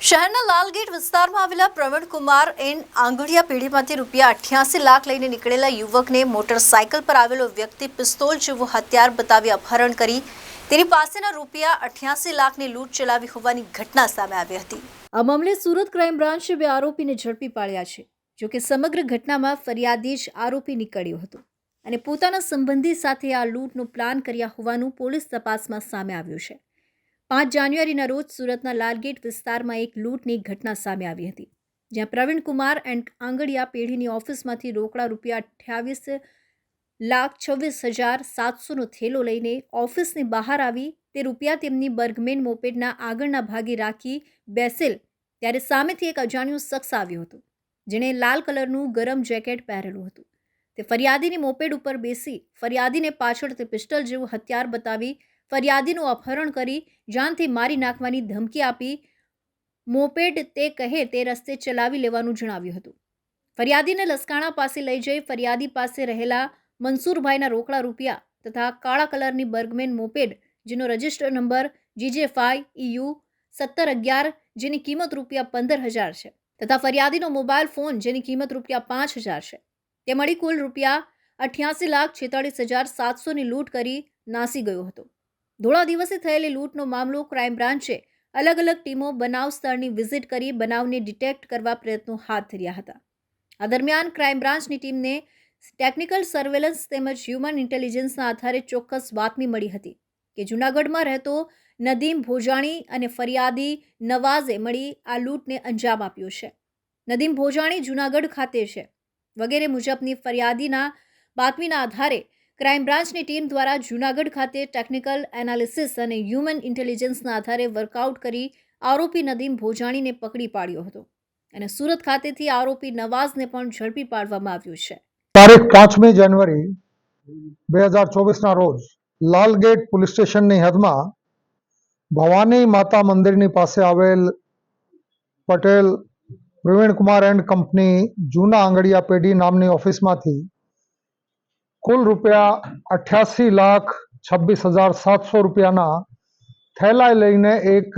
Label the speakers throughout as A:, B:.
A: શહેરના લાલગેટ વિસ્તારમાં આવેલા પ્રવીણકુમાર એન્ડ આંગડિયા પેઢીમાંથી રૂપિયા 88 લાખ લઈને નીકળેલા યુવકને મોટરસાયકલ પર આવેલો વ્યક્તિ પિસ્તોલ જેવું હથિયાર બતાવી અપહરણ કરી તેની પાસેના રૂપિયા 88 લાખની લૂંટ ચલાવી હોવાની ઘટના સામે આવી હતી। આ મામલે સુરત ક્રાઇમ બ્રાન્ચે 2 આરોપીને ઝડપી પાડ્યા છે। જો કે સમગ્ર ઘટનામાં ફરિયાદી જ આરોપી નીકળ્યો હતો અને પોતાના સંબંધી સાથે આ લૂંટનો પ્લાન કર્યા હોવાનું પોલીસ તપાસમાં સામે આવ્યું છે। 5 જાન્યુઆરીના રોજ સુરતના લાલગેટ વિસ્તારમાં એક લૂંટની ઘટના સામે આવી હતી, જ્યાં પ્રવીણકુમાર એન્ડ આંગડિયા પેઢીની ઓફિસમાંથી રોકડા રૂપિયા 28,26,700નો થેલો લઈને ઓફિસની બહાર આવી તે રૂપિયા તેમની બર્ગમેન મોપેડના આગળના ભાગે રાખી બેસેલ ત્યારે સામેથી એક અજાણ્યો શખ્સ આવ્યો હતો, જેણે લાલ કલરનું ગરમ જેકેટ પહેરેલું હતું। તે ફરિયાદીની મોપેડ ઉપર બેસી ફરિયાદીને પાછળથી પિસ્ટલ જેવું હથિયાર બતાવી ફરિયાદીનું અપહરણ કરી જાનથી મારી નાખવાની ધમકી આપી મોપેડ તે કહે તે રસ્તે ચલાવી લેવાનું જણાવ્યું હતું। ફરિયાદીને લસકાણા પાસે લઈ જઈ ફરિયાદી પાસે રહેલા મનસુરભાઈના રોકડા રૂપિયા તથા કાળા કલરની બર્ગમેન મોપેડ જેનો રજિસ્ટર નંબર GJ5EU 1711 જેની કિંમત રૂપિયા 15,000 છે તથા ફરિયાદીનો મોબાઈલ ફોન જેની કિંમત રૂપિયા 5,000 છે તે મળી કુલ રૂપિયા 88,46,700ની લૂંટ કરી નાસી ગયો હતો। ધોળા દિવસે થયેલી લૂંટનો મામલો ક્રાઇમ બ્રાન્ચે અલગ અલગ ટીમો બનાવ સ્થળની વિઝિટ કરી બનાવને ડિટેક્ટ કરવા પ્રયત્નો હાથ ધર્યા હતા। આ દરમિયાન ક્રાઇમ બ્રાન્ચની ટીમને ટેકનિકલ સર્વેલન્સ તેમજ હ્યુમન ઇન્ટેલિજન્સના આધારે ચોક્કસ બાતમી મળી હતી કે જૂનાગઢમાં રહેતો નદીમ ભોજાણી અને ફરિયાદી નવાઝે મળી આ લૂંટને અંજામ આપ્યો છે। નદીમ ભોજાણી જૂનાગઢ ખાતે છે વગેરે મુજબની ફરિયાદીના બાતમીના આધારે ક્રાઇમ બ્રાન્ચની ટીમ દ્વારા જૂનાગઢ ખાતે ટેકનિકલ એનાલિસિસ અને હ્યુમન ઇન્ટેલિજન્સના આધારે વર્કઆઉટ કરી આરોપી નદીમ ભોજાણીને પકડી પાડ્યો હતો અને સુરત ખાતેથી આરોપી નવાઝને પણ ઝડપી પાડવામાં આવ્યો છે।
B: તારીખ 5મી જાન્યુઆરી 2024ના રોજ લાલગેટ પોલીસ સ્ટેશનની હદમાં ભવાની માતા મંદિરની પાસે આવેલ પટેલ પ્રવીણકુમાર એન્ડ કંપની જૂના આંગડિયા પેઢી નામની ઓફિસમાંથી કુલ રૂપિયા 88,26,700 રૂપિયાના થેલા લઈને એક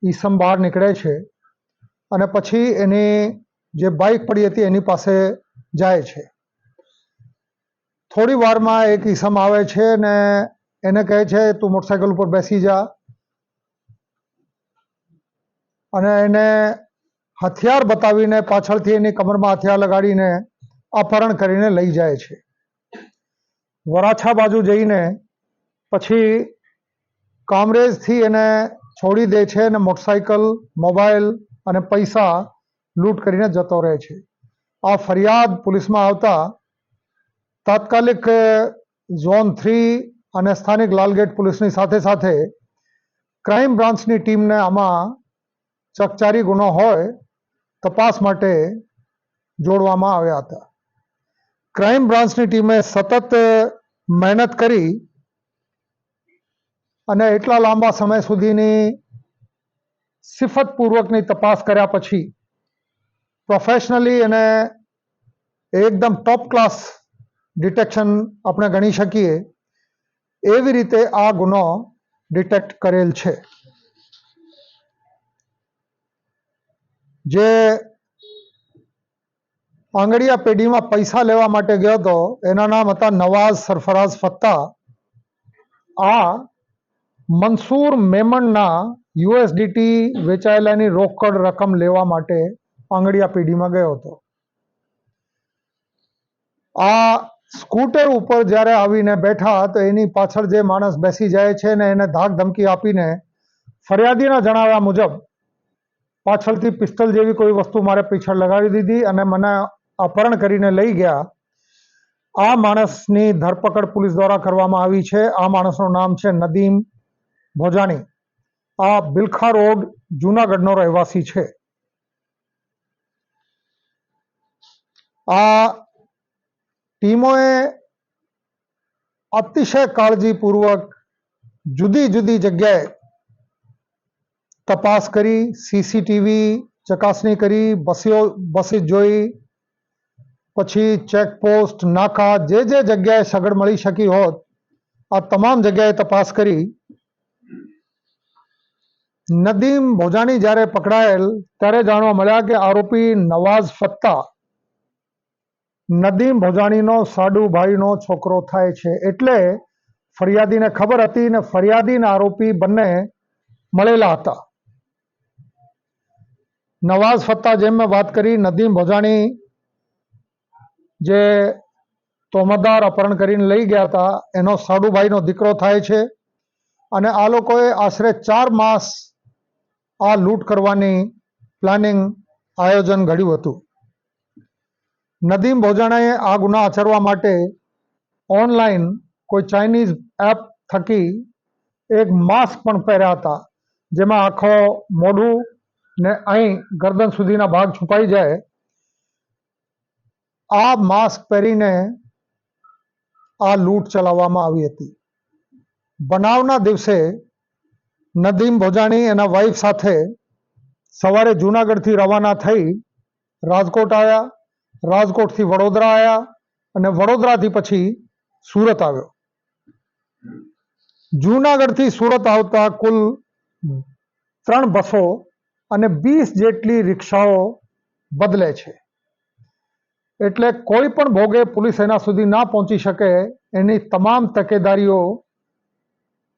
B: ઈસમ બહાર નીકળે છે અને પછી એની જે બાઇક પડી હતી એની પાસે જાય છે। થોડી વારમાં એક ઈસમ આવે છે ને એને કહે છે તું મોટરસાઇકલ ઉપર બેસી જા અને એને હથિયાર બતાવીને પાછળથી એની કમરમાં હથિયાર લગાડીને અપહરણ કરીને લઈ જાય છે। વરાછા બાજુ જઈને પછી કામરેજથી એને છોડી દે છે અને મોટરસાઇકલ મોબાઈલ અને પૈસા લૂંટ કરીને જતો રહે છે। આ ફરિયાદ પોલીસમાં આવતા તાત્કાલિક ઝોન 3 અને સ્થાનિક લાલગેટ પોલીસની સાથે સાથે ક્રાઇમ બ્રાન્ચની ટીમને આમાં ચકચારી ગુનો હોય તપાસ માટે જોડવામાં આવ્યા હતા। ક્રાઇમ બ્રાન્ચની ટીમે સતત મહેનત કરી અને એટલા લાંબા સમય સુધીની સિફતપૂર્વકની તપાસ કર્યા પછી પ્રોફેશનલી અને એકદમ ટોપ ક્લાસ ડિટેક્શન આપણે ગણી શકીએ એવી રીતે આ ગુનો ડિટેક્ટ કરેલ છે। જે આંગડિયા પેઢીમાં પૈસા લેવા માટે ગયો હતો એના નામ હતા નવાઝ સરફરાઝ ફત્તા। આ મંસૂર મેમણના USDT વેચાયેલાની રોકડ રકમ લેવા માટે આંગડિયા પેઢીમાં ગયો હતો। આ સ્કૂટર ઉપર જ્યારે આવીને બેઠા તો એની પાછળ જે માણસ બેસી જાય છે ને એને ધાક ધમકી આપીને ફરિયાદીના જણાવ્યા મુજબ પાછળથી પિસ્તલ જેવી કોઈ વસ્તુ મારે પીછળ લગાવી દીધી અને મને અપહરણ કરીને લઈ ગયા। આ માણસની ધરપકડ પોલીસ દ્વારા કરવામાં આવી છે। આ માણસનું નામ છે નદીમ ભોજાણી। આ બિલખા રોડ જૂનાગઢનો રહેવાસી છે। આ ટીમોએ અતિશય કાળજીપૂર્વક જુદી જુદી જગ્યાએ તપાસ કરી, CCTV ચકાસણી કરી, બસી જોઈ, પછી ચેકપોસ્ટ નાકા જે જગ્યાએ સગડ મળી શકી હોત આ તમામ જગ્યાએ તપાસ કરી નદીમ ભોજાણી જ્યારે પકડાયેલ ત્યારે જાણવા મળ્યા કે આરોપી નવાઝ ફત્તા નદીમ ભોજાણીનો સાડુભાઈનો છોકરો થાય છે. એટલે ફરિયાદીને ખબર હતી ને ફરિયાદી અને આરોપી બંને મળેલા હતા. નવાઝ ફત્તા, જેમ મેં વાત કરી, નદીમ ભોજાણી જે તોમતદાર અપહરણ કરીને લઈ ગયા હતા એનો સાડુભાઈનો દીકરો થાય છે. અને આ લોકોએ આશરે 4 માસ આ લૂંટ કરવાની પ્લાનિંગ આયોજન ઘડ્યું હતું. નદીમ ભોજાણાએ આ ગુના આચરવા માટે ઓનલાઈન કોઈ ચાઇનીઝ એપ થકી એક માસ્ક પણ પહેર્યા હતા, જેમાં આખો મોઢું ને અહીં ગરદન સુધીના ભાગ છુપાઈ જાય. આ માસ્ક પહેરીને આ લૂંટ ચલાવવામાં આવી હતી. બનાવના દિવસે નદીમ ભોજાણી એના વાઈફ સાથે સવારે જૂનાગઢથી રવાના થઈ રાજકોટ આવ્યા, રાજકોટથી વડોદરા આવ્યા અને વડોદરાથી પછી સુરત આવ્યો. જૂનાગઢથી સુરત આવતા કુલ 3 બસો અને 20 જેટલી રિક્ષાઓ બદલે છે. એટલે કોઈ પણ ભોગે પોલીસ એના સુધી ના પહોંચી શકે એની તમામ તકેદારીઓ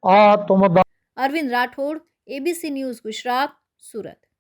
B: આ તોમતદાર.
A: Arvind Rathod, ABC news Gujarat, Surat.